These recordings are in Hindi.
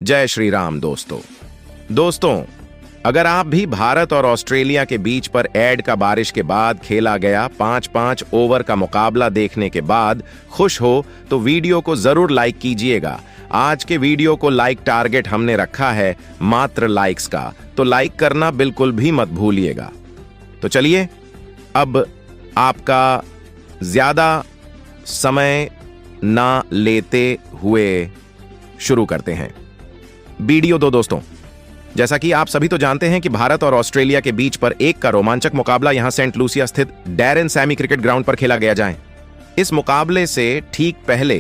जय श्री राम दोस्तों, अगर आप भी भारत और ऑस्ट्रेलिया के बीच पर ऐड का बारिश के बाद खेला गया 5-5 ओवर का मुकाबला देखने के बाद खुश हो तो वीडियो को जरूर लाइक कीजिएगा। आज के वीडियो को लाइक टारगेट हमने रखा है मात्र लाइक्स का, तो लाइक करना बिल्कुल भी मत भूलिएगा। तो चलिए अब आपका ज्यादा समय ना लेते हुए शुरू करते हैं वीडियो। दोस्तों, जैसा कि आप सभी तो जानते हैं कि भारत और ऑस्ट्रेलिया के बीच पर एक का रोमांचक मुकाबला यहां सेंट लूसिया स्थित डैरेन सैमी क्रिकेट ग्राउंड पर खेला गया जाए। इस मुकाबले से ठीक पहले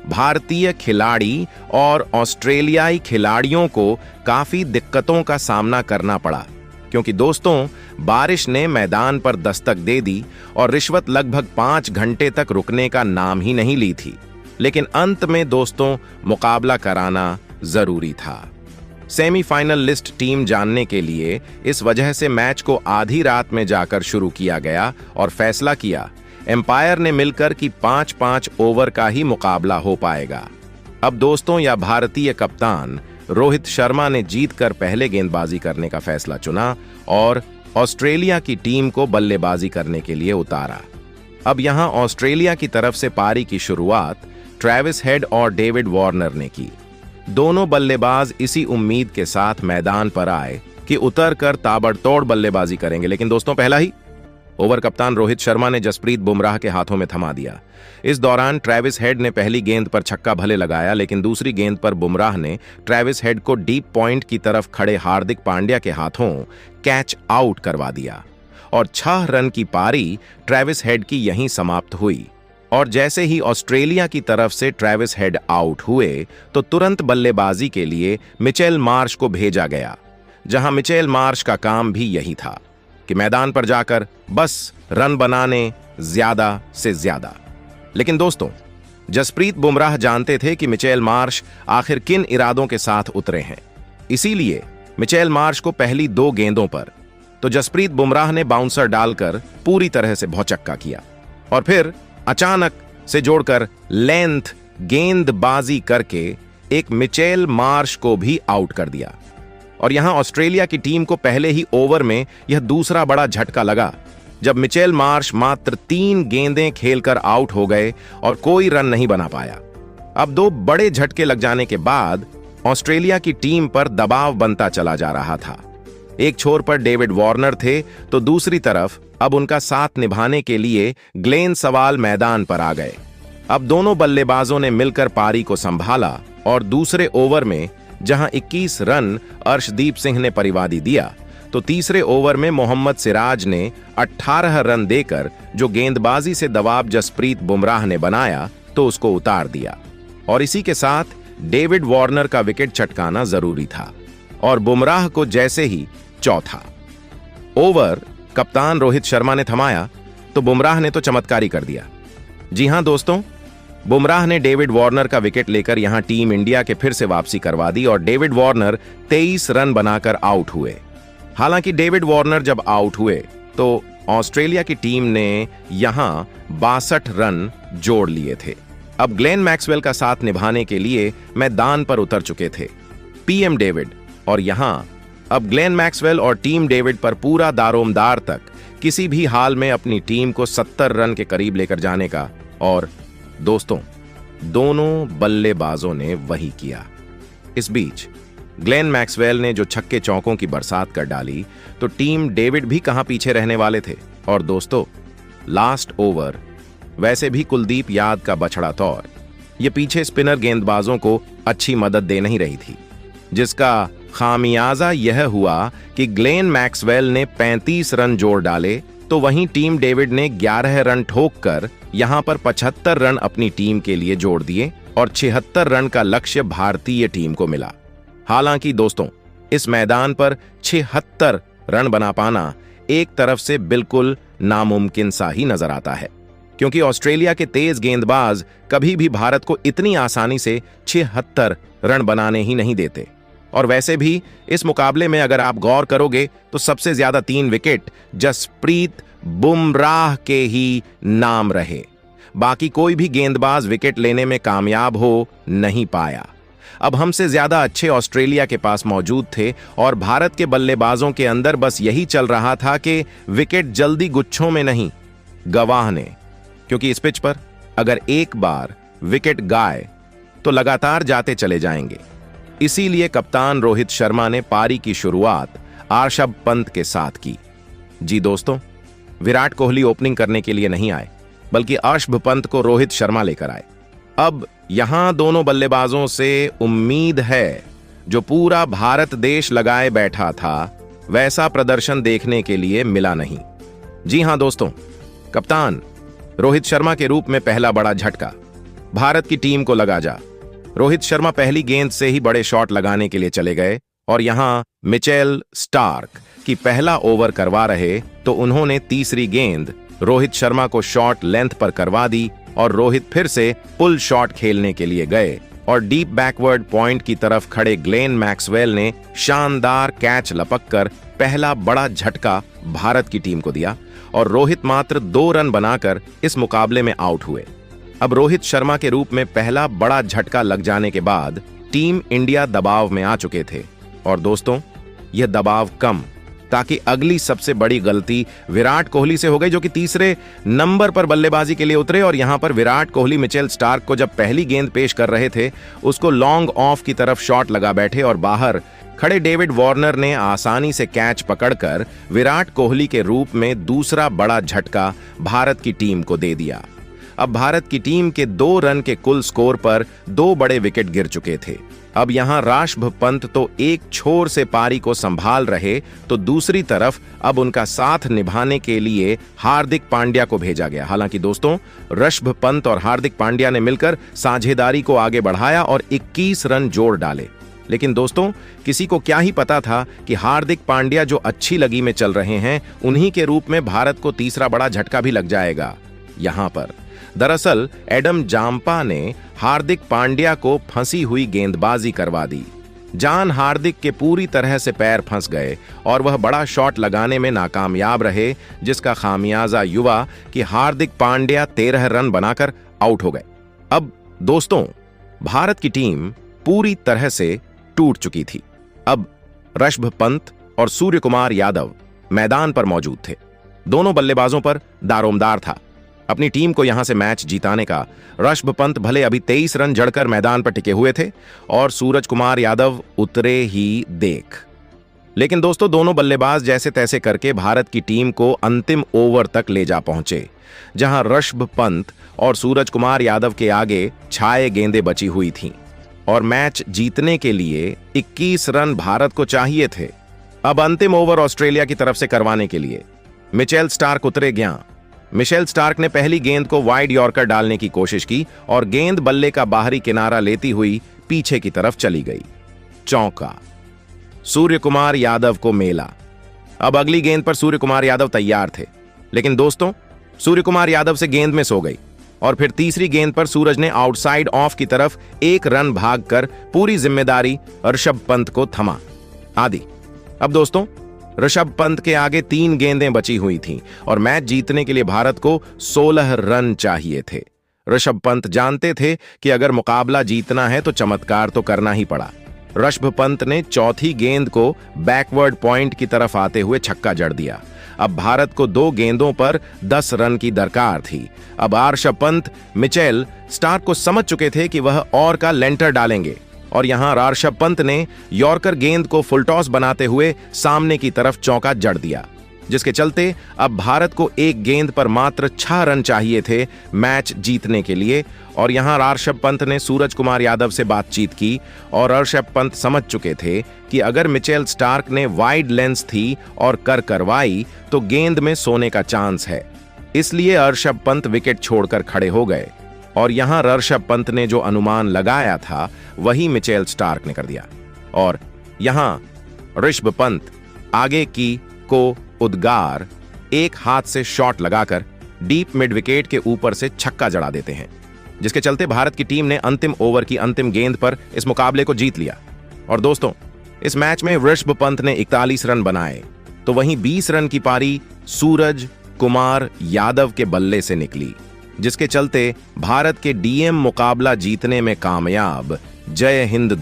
भारतीय खिलाड़ी और ऑस्ट्रेलियाई खिलाड़ियों को काफी दिक्कतों का सामना करना पड़ा, क्योंकि दोस्तों बारिश ने मैदान पर दस्तक दे दी और रिश्वत लगभग 5 घंटे तक रुकने का नाम ही नहीं ली थी। लेकिन अंत में दोस्तों मुकाबला कराना जरूरी था। सेमीफाइनल लिस्ट टीम जानने के लिए इस वजह से मैच को आधी रात में जाकर शुरू किया गया और फैसला किया एम्पायर ने मिलकर कि 5-5 ओवर का ही मुकाबला हो पाएगा। अब दोस्तों या भारतीय कप्तान रोहित शर्मा ने जीतकर पहले गेंदबाजी करने का फैसला चुना और ऑस्ट्रेलिया की टीम को बल्लेबाजी करने के लिए उतारा। अब यहां ऑस्ट्रेलिया की तरफ से पारी की शुरुआत ट्रेविस हेड और डेविड वार्नर ने की। दोनों बल्लेबाज इसी उम्मीद के साथ मैदान पर आए कि उतरकर ताबड़तोड़ बल्लेबाजी करेंगे, लेकिन दोस्तों पहला ही ओवर कप्तान रोहित शर्मा ने जसप्रीत बुमराह के हाथों में थमा दिया। इस दौरान ट्रेविस हेड ने पहली गेंद पर छक्का भले लगाया, लेकिन दूसरी गेंद पर बुमराह ने ट्रेविस हेड को डीप पॉइंट की तरफ खड़े हार्दिक पांड्या के हाथों कैच आउट करवा दिया और 6 रन की पारी ट्रेविस हेड की यहीं समाप्त हुई। और जैसे ही ऑस्ट्रेलिया की तरफ से ट्रेविस हेड आउट हुए तो तुरंत बल्लेबाजी के लिए मिचेल मार्श को भेजा गया, जहां मिचेल मार्श का काम भी यही था कि मैदान पर जाकर बस रन बनाने ज्यादा से ज्यादा। लेकिन दोस्तों जसप्रीत बुमराह जानते थे कि मिचेल मार्श आखिर किन इरादों के साथ उतरे हैं, इसीलिए मिचेल मार्श को पहली 2 गेंदों पर तो जसप्रीत बुमराह ने बाउंसर डालकर पूरी तरह से भौचक्का किया और फिर अचानक से जोड़कर लेंथ गेंदबाजी करके एक मिचेल मार्श को भी आउट कर दिया। और यहां ऑस्ट्रेलिया की टीम को पहले ही ओवर में यह दूसरा बड़ा झटका लगा, जब मिचेल मार्श मात्र 3 गेंदें खेलकर आउट हो गए और कोई रन नहीं बना पाया। अब 2 बड़े झटके लग जाने के बाद ऑस्ट्रेलिया की टीम पर दबाव बनता चला जा रहा था। एक छोर पर डेविड वार्नर थे तो दूसरी तरफ अब उनका साथ निभाने के लिए ग्लेन सवाल मैदान पर आ गए। अब दोनों बल्लेबाजों ने मिलकर पारी को संभाला और दूसरे ओवर में जहां 21 रन अर्शदीप सिंह ने परिवादी दिया, तो तीसरे ओवर में मोहम्मद सिराज ने 18 रन देकर जो गेंदबाजी से दबाव जसप्रीत बुमराह ने बनाया तो उसको उतार दिया। और इसी के साथ डेविड वार्नर का विकेट चटकाना जरूरी था और बुमराह को जैसे ही चौथा ओवर कप्तान रोहित शर्मा ने थमाया तो बुमराह ने तो चमत्कारी कर दिया। जी हां दोस्तों, बुमराह ने डेविड वार्नर का विकेट लेकर यहां टीम इंडिया के फिर से वापसी करवा दी और डेविड वार्नर 23 रन बनाकर आउट हुए। हालांकि डेविड वार्नर जब आउट हुए तो ऑस्ट्रेलिया की टीम ने यहां 62 रन जोड़ लिए थे। अब ग्लेन मैक्सवेल का साथ निभाने के लिए मैदान पर उतर चुके थे पीएम डेविड, और यहां अब ग्लेन मैक्सवेल और टीम डेविड पर पूरा दारोमदार तक किसी भी हाल में अपनी टीम को 70 रन के करीब लेकर जाने का। और दोस्तों दोनों बल्लेबाजों ने वही किया। इस बीच ग्लेन मैक्सवेल ने जो छक्के चौकों की बरसात कर डाली तो टीम डेविड भी कहां पीछे रहने वाले थे। और दोस्तों लास्ट ओवर वैसे भी कुलदीप यादव का बछड़ा तौर ये पीछे स्पिनर गेंदबाजों को अच्छी मदद दे नहीं रही थी, जिसका खामियाजा यह हुआ कि ग्लेन मैक्सवेल ने 35 रन जोड़ डाले तो वहीं टीम डेविड ने 11 रन ठोककर यहां पर 75 रन अपनी टीम के लिए जोड़ दिए और 76 रन का लक्ष्य भारतीय टीम को मिला। हालांकि दोस्तों इस मैदान पर 76 रन बना पाना एक तरफ से बिल्कुल नामुमकिन सा ही नजर आता है, क्योंकि ऑस्ट्रेलिया के तेज गेंदबाज कभी भी भारत को इतनी आसानी से 76 रन बनाने ही नहीं देते। और वैसे भी इस मुकाबले में अगर आप गौर करोगे तो सबसे ज्यादा 3 विकेट जसप्रीत बुमराह के ही नाम रहे। बाकी कोई भी गेंदबाज विकेट लेने में कामयाब हो नहीं पाया। अब हमसे ज्यादा अच्छे ऑस्ट्रेलिया के पास मौजूद थे और भारत के बल्लेबाजों के अंदर बस यही चल रहा था कि विकेट जल्दी गुच्छों में नहीं, गंवाने, क्योंकि इस पिच पर अगर एक बार विकेट गाए तो लगातार जाते चले जाएंगे। इसीलिए कप्तान रोहित शर्मा ने पारी की शुरुआत ऋषभ पंत के साथ की। जी दोस्तों, विराट कोहली ओपनिंग करने के लिए नहीं आए, बल्कि ऋषभ पंत को रोहित शर्मा लेकर आए। अब यहां दोनों बल्लेबाजों से उम्मीद है, जो पूरा भारत देश लगाए बैठा था वैसा प्रदर्शन देखने के लिए मिला नहीं। जी हां दोस्तों, कप्तान रोहित शर्मा के रूप में पहला बड़ा झटका भारत की टीम को लगा। जा रोहित शर्मा पहली गेंद से ही बड़े शॉट लगाने के लिए चले गए और यहां मिचेल स्टार्क की पहला ओवर करवा रहे तो उन्होंने तीसरी गेंद रोहित शर्मा को शॉर्ट लेंथ पर करवा दी और रोहित फिर से पुल शॉट खेलने के लिए गए और डीप बैकवर्ड पॉइंट की तरफ खड़े ग्लेन मैक्सवेल ने शानदार कैच लपककर पहला बड़ा झटका भारत की टीम को दिया और रोहित मात्र 2 रन बनाकर इस मुकाबले में आउट हुए। अब रोहित शर्मा के रूप में पहला बड़ा झटका लग जाने के बाद टीम इंडिया दबाव में आ चुके थे और दोस्तों, यह दबाव कम ताकि अगली सबसे बड़ी गलती विराट कोहली से हो गई, जो कि तीसरे नंबर पर बल्लेबाजी के लिए उतरे और यहां पर विराट कोहली मिचेल स्टार्क को जब पहली गेंद पेश कर रहे थे उसको लॉन्ग ऑफ की तरफ शॉट लगा बैठे और बाहर खड़े डेविड वार्नर ने आसानी से कैच पकड़कर विराट कोहली के रूप में दूसरा बड़ा झटका भारत की टीम को दे दिया। अब भारत की टीम के 2 रन के कुल स्कोर पर 2 बड़े विकेट गिर चुके थे। अब यहां ऋषभ पंत तो एक छोर से पारी को संभाल रहे तो दूसरी तरफ अब उनका साथ निभाने के लिए हार्दिक पांड्या को भेजा गया। हालांकि दोस्तों, ऋषभ पंत और हार्दिक पांड्या ने मिलकर साझेदारी को आगे बढ़ाया और 21 रन जोड़ डाले। लेकिन दोस्तों, किसी को क्या ही पता था कि हार्दिक पांड्या जो अच्छी लगी में चल रहे हैं, उन्हीं के रूप में भारत को तीसरा बड़ा झटका भी लग जाएगा। यहां पर दरअसल एडम जाम्पा ने हार्दिक पांड्या को फंसी हुई गेंदबाजी करवा दी। जान हार्दिक के पूरी तरह से पैर फंस गए और वह बड़ा शॉट लगाने में नाकामयाब रहे, जिसका खामियाजा युवा कि हार्दिक पांड्या 13 रन बनाकर आउट हो गए। अब दोस्तों, भारत की टीम पूरी तरह से टूट चुकी थी। अब ऋषभ पंत और सूर्य कुमार यादव मैदान पर मौजूद थे। दोनों बल्लेबाजों पर दारोमदार था अपनी टीम को यहां से मैच जीताने का। ऋषभ पंत भले अभी 23 रन जड़कर मैदान पर टिके हुए थे और सूरज कुमार यादव उतरे ही देख। लेकिन दोस्तों, दोनों बल्लेबाज जैसे तैसे करके भारत की टीम को अंतिम ओवर तक ले जा पहुंचे, जहां ऋषभ पंत और सूरज कुमार यादव के आगे छाये गेंदें बची हुई थीं और मैच जीतने के लिए 21 रन भारत को चाहिए थे। अब अंतिम ओवर ऑस्ट्रेलिया की तरफ से करवाने के लिए मिचेल स्टार्क उतरे गया। मिचेल स्टार्क ने पहली गेंद को वाइड यॉर्कर डालने की कोशिश की और गेंद बल्ले का बाहरी किनारा लेती हुई पीछे की तरफ चली गई। चौका। सूर्य कुमार यादव को मेला। अब अगली गेंद पर सूर्य कुमार यादव तैयार थे, लेकिन दोस्तों, सूर्य कुमार यादव से गेंद में सो गई और फिर तीसरी गेंद पर सूरज ने आउटसाइड ऑफ की तरफ 1 रन भागकर पूरी जिम्मेदारी ऋषभ पंत को थमा आदि। अब दोस्तों, ऋषभ पंत के आगे 3 गेंदें बची हुई थीं और मैच जीतने के लिए भारत को 16 रन चाहिए थे। ऋषभ पंत जानते थे कि अगर मुकाबला जीतना है तो चमत्कार तो करना ही पड़ा। ऋषभ पंत ने चौथी गेंद को बैकवर्ड पॉइंट की तरफ आते हुए छक्का जड़ दिया। अब भारत को 2 गेंदों पर 10 रन की दरकार थी। अब ऋषभ पंत मिचेल स्टार्क को समझ चुके थे कि वह और का लेंटर डालेंगे और यहां ऋषभ पंत ने यॉर्कर गेंद को फुल टॉस बनाते हुए सामने की तरफ चौका जड़ दिया, जिसके चलते अब भारत को 1 गेंद पर मात्र 6 रन चाहिए थे मैच जीतने के लिए। और यहां ऋषभ पंत ने सूरज कुमार यादव से बातचीत की और ऋषभ पंत समझ चुके थे कि अगर मिचेल स्टार्क ने वाइड लेंस थी और करवाई तो गेंद में सोने का चांस है। इसलिए ऋषभ पंत विकेट छोड़कर खड़े हो गए और यहां ऋषभ पंत ने जो अनुमान लगाया था वही मिचेल स्टार्क ने कर दिया और यहां ऋषभ पंत आगे की को उद्गार एक हाथ से शॉट लगाकर डीप मिड विकेट के ऊपर से छक्का जड़ा देते हैं, जिसके चलते भारत की टीम ने अंतिम ओवर की अंतिम गेंद पर इस मुकाबले को जीत लिया। और दोस्तों, इस मैच में ऋषभ पंत ने 41 रन बनाए तो वहीं 20 रन की पारी सूरज कुमार यादव के बल्ले से निकली, जिसके चलते भारत के डीएम मुकाबला जीतने में कामयाब। जय हिंद।